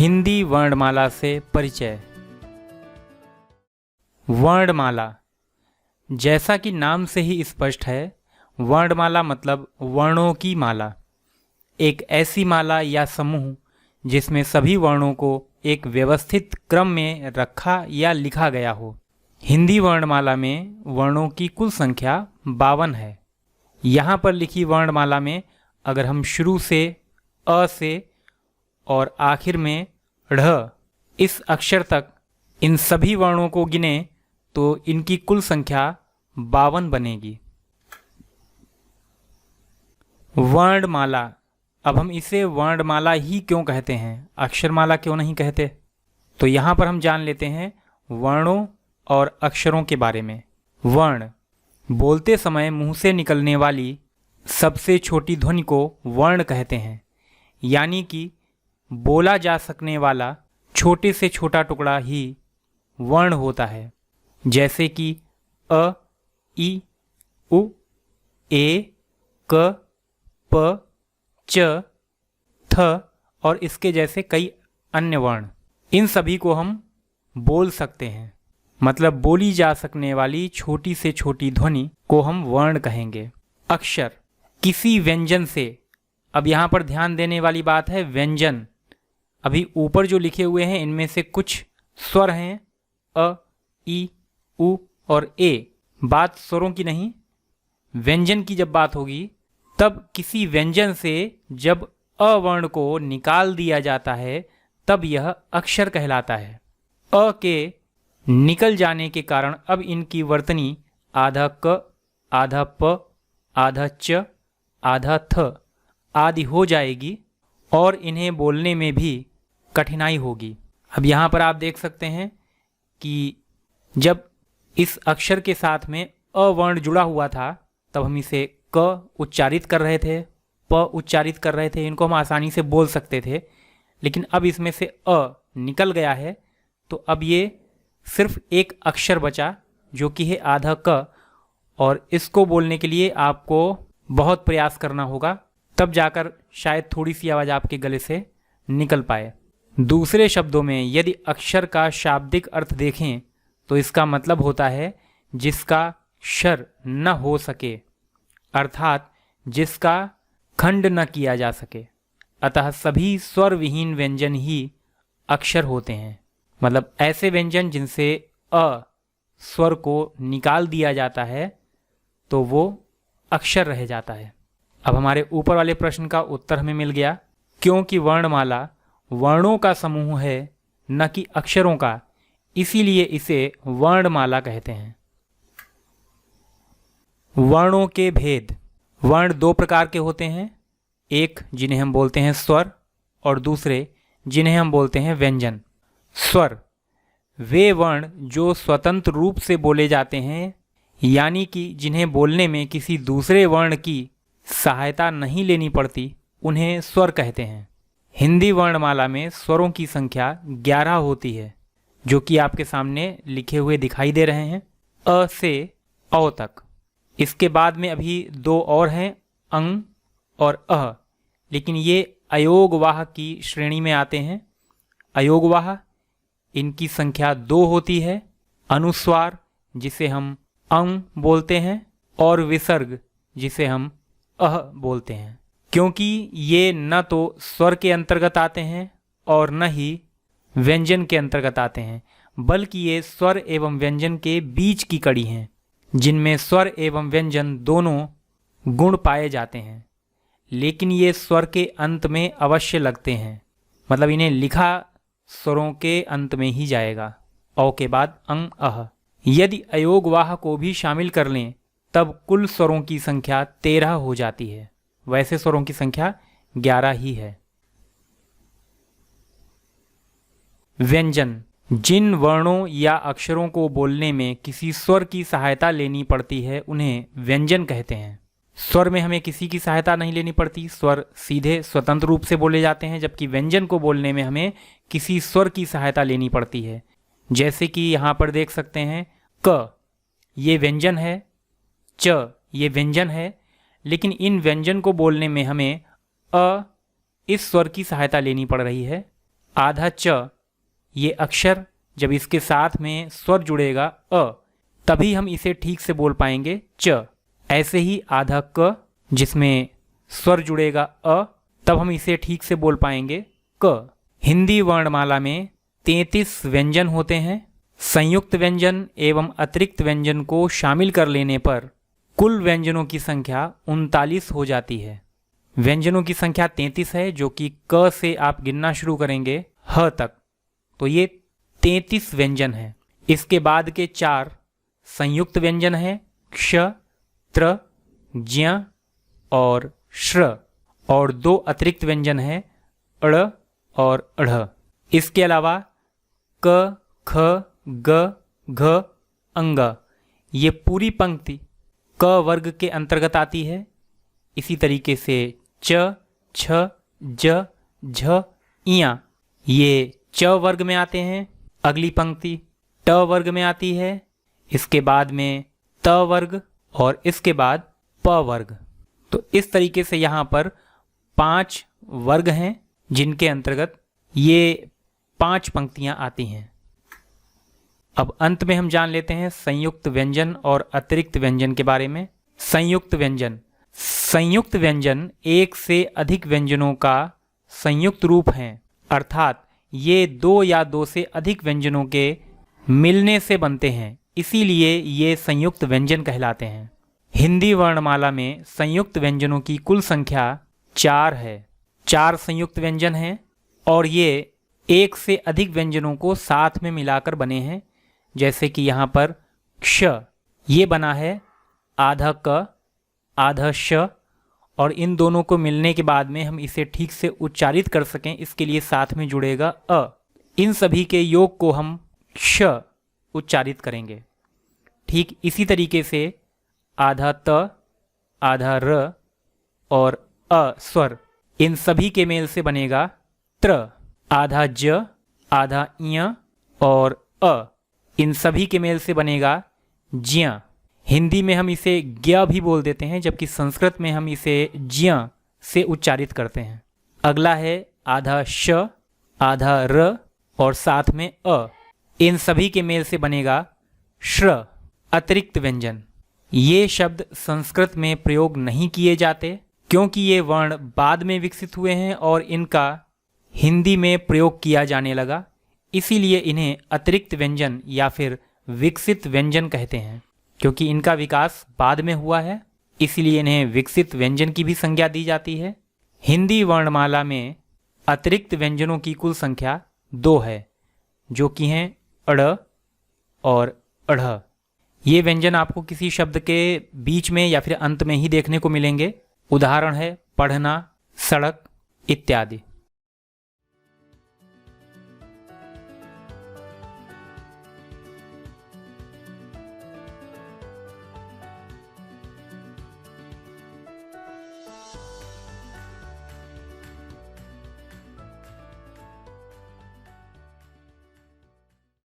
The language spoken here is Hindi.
हिंदी वर्णमाला से परिचय। वर्णमाला, जैसा कि नाम से ही स्पष्ट है, वर्णमाला मतलब वर्णों की माला। एक ऐसी माला या समूह जिसमें सभी वर्णों को एक व्यवस्थित क्रम में रखा या लिखा गया हो। हिंदी वर्णमाला में वर्णों की कुल संख्या 52 है। यहाँ पर लिखी वर्णमाला में अगर हम शुरू से अ से और आखिर में ढ़ इस अक्षर तक इन सभी वर्णों को गिने तो इनकी कुल संख्या 52 बनेगी। वर्णमाला, अब हम इसे वर्णमाला ही क्यों कहते हैं, अक्षरमाला क्यों नहीं कहते? तो यहाँ पर हम जान लेते हैं वर्णों और अक्षरों के बारे में। वर्ण, बोलते समय मुंह से निकलने वाली सबसे छोटी ध्वनि को वर्ण कहते हैं, यानी कि बोला जा सकने वाला छोटे से छोटा टुकड़ा ही वर्ण होता है, जैसे कि अ, ई, उ, ए, क, प, च, थ और इसके जैसे कई अन्य वर्ण। इन सभी को हम बोल सकते हैं, मतलब बोली जा सकने वाली छोटी से छोटी ध्वनि को हम वर्ण कहेंगे। अक्षर, किसी व्यंजन से, अब यहाँ पर ध्यान देने वाली बात है व्यंजन। अभी ऊपर जो लिखे हुए हैं इनमें से कुछ स्वर हैं, अ, ई, उ और ए। बात स्वरों की नहीं, व्यंजन की जब बात होगी तब किसी व्यंजन से जब अ वर्ण को निकाल दिया जाता है तब यह अक्षर कहलाता है। अ के निकल जाने के कारण अब इनकी वर्तनी आधा क, आधा प, आधा च, आधा थ आदि हो जाएगी और इन्हें बोलने में भी कठिनाई होगी। अब यहाँ पर आप देख सकते हैं कि जब इस अक्षर के साथ में अ वर्ण जुड़ा हुआ था तब हम इसे क उच्चारित कर रहे थे, प उच्चारित कर रहे थे, इनको हम आसानी से बोल सकते थे। लेकिन अब इसमें से अ निकल गया है तो अब ये सिर्फ एक अक्षर बचा जो कि है आधा क, और इसको बोलने के लिए आपको बहुत प्रयास करना होगा, तब जाकर शायद थोड़ी सी आवाज़ आपके गले से निकल पाए। दूसरे शब्दों में यदि अक्षर का शाब्दिक अर्थ देखें तो इसका मतलब होता है जिसका शर न हो सके, अर्थात जिसका खंड न किया जा सके। अतः सभी स्वर विहीन व्यंजन ही अक्षर होते हैं, मतलब ऐसे व्यंजन जिनसे अ स्वर को निकाल दिया जाता है तो वो अक्षर रह जाता है। अब हमारे ऊपर वाले प्रश्न का उत्तर हमें मिल गया, क्योंकि वर्णमाला वर्णों का समूह है न कि अक्षरों का, इसीलिए इसे वर्णमाला कहते हैं। वर्णों के भेद। वर्ण दो प्रकार के होते हैं, एक जिन्हें हम बोलते हैं स्वर और दूसरे जिन्हें हम बोलते हैं व्यंजन। स्वर वे वर्ण जो स्वतंत्र रूप से बोले जाते हैं, यानी कि जिन्हें बोलने में किसी दूसरे वर्ण की सहायता नहीं लेनी पड़ती, उन्हें स्वर कहते हैं। हिंदी वर्णमाला में स्वरों की संख्या 11 होती है, जो कि आपके सामने लिखे हुए दिखाई दे रहे हैं, अ से औ तक। इसके बाद में अभी दो और हैं, अंग और अह, लेकिन ये अयोगवाह की श्रेणी में आते हैं। अयोगवाह, इनकी संख्या 2 होती है। अनुस्वार, जिसे हम अंग बोलते हैं, और विसर्ग, जिसे हम अह बोलते हैं। क्योंकि ये न तो स्वर के अंतर्गत आते हैं और न ही व्यंजन के अंतर्गत आते हैं, बल्कि ये स्वर एवं व्यंजन के बीच की कड़ी हैं, जिनमें स्वर एवं व्यंजन दोनों गुण पाए जाते हैं। लेकिन ये स्वर के अंत में अवश्य लगते हैं, मतलब इन्हें लिखा स्वरों के अंत में ही जाएगा, औ के बाद अंग अह। यदि अयोगवाह को भी शामिल कर लें तब कुल स्वरों की संख्या 13 हो जाती है। वैसे स्वरों की संख्या 11 ही है। व्यंजन, जिन वर्णों या अक्षरों को बोलने में किसी स्वर की सहायता लेनी पड़ती है उन्हें व्यंजन कहते हैं। स्वर में हमें किसी की सहायता नहीं लेनी पड़ती, स्वर सीधे स्वतंत्र रूप से बोले जाते हैं, जबकि व्यंजन को बोलने में हमें किसी स्वर की सहायता लेनी पड़ती है। जैसे कि यहाँ पर देख सकते हैं, क ये व्यंजन है, च ये व्यंजन है, लेकिन इन व्यंजन को बोलने में हमें अ इस स्वर की सहायता लेनी पड़ रही है। आधा च, ये अक्षर जब इसके साथ में स्वर जुड़ेगा अ, तभी हम इसे ठीक से बोल पाएंगे च। ऐसे ही आधा क, जिसमें स्वर जुड़ेगा अ, तब हम इसे ठीक से बोल पाएंगे क। हिंदी वर्णमाला में 33 व्यंजन होते हैं। संयुक्त व्यंजन एवं अतिरिक्त व्यंजन को शामिल कर लेने पर कुल व्यंजनों की संख्या 39 हो जाती है। व्यंजनों की संख्या 33 है, जो कि क से आप गिनना शुरू करेंगे ह तक, तो ये 33 व्यंजन हैं। इसके बाद के 4 संयुक्त व्यंजन हैं, क्ष, त्र, ज्ञ और श्र, और 2 अतिरिक्त व्यंजन हैं, अड़ और अढ़। इसके अलावा क, ख, ग, घ, अंग, ये पूरी पंक्ति क वर्ग के अंतर्गत आती है। इसी तरीके से च, छ, ज, झ, इयां, ये च वर्ग में आते हैं। अगली पंक्ति ट वर्ग में आती है, इसके बाद में त वर्ग और इसके बाद प वर्ग। तो इस तरीके से यहाँ पर 5 वर्ग हैं जिनके अंतर्गत ये 5 पंक्तियाँ आती हैं। अब अंत में हम जान लेते हैं संयुक्त व्यंजन और अतिरिक्त व्यंजन के बारे में। संयुक्त व्यंजन, संयुक्त व्यंजन एक से अधिक व्यंजनों का संयुक्त रूप हैं, अर्थात ये 2 या 2 से अधिक व्यंजनों के मिलने से बनते हैं, इसीलिए ये संयुक्त व्यंजन कहलाते हैं। हिंदी वर्णमाला में संयुक्त व्यंजनों की कुल संख्या 4 है। 4 संयुक्त व्यंजन हैं और ये एक से अधिक व्यंजनों को साथ में मिलाकर बने हैं। जैसे कि यहाँ पर क्ष, ये बना है आधा क आधा श, और इन दोनों को मिलने के बाद में हम इसे ठीक से उच्चारित कर सकें, इसके लिए साथ में जुड़ेगा अ। इन सभी के योग को हम क्ष उच्चारित करेंगे। ठीक इसी तरीके से आधा त, आधा र और अ स्वर, इन सभी के मेल से बनेगा त्र। आधा ज, आधा इय और अ, इन सभी के मेल से बनेगा ज्ञ। हिंदी में हम इसे ज्ञ भी बोल देते हैं, जबकि संस्कृत में हम इसे ज्ञ से उच्चारित करते हैं। अगला है आधा श, आधा र और साथ में अ, इन सभी के मेल से बनेगा श्र। अतिरिक्त व्यंजन, ये शब्द संस्कृत में प्रयोग नहीं किए जाते क्योंकि ये वर्ण बाद में विकसित हुए हैं और इनका हिंदी में प्रयोग किया जाने लगा, इसीलिए इन्हें अतिरिक्त व्यंजन या फिर विकसित व्यंजन कहते हैं। क्योंकि इनका विकास बाद में हुआ है, इसीलिए इन्हें विकसित व्यंजन की भी संज्ञा दी जाती है। हिंदी वर्णमाला में अतिरिक्त व्यंजनों की कुल संख्या 2 है, जो कि हैं अड़ और अढ़। ये व्यंजन आपको किसी शब्द के बीच में या फिर अंत में ही देखने को मिलेंगे। उदाहरण है पढ़ना, सड़क इत्यादि।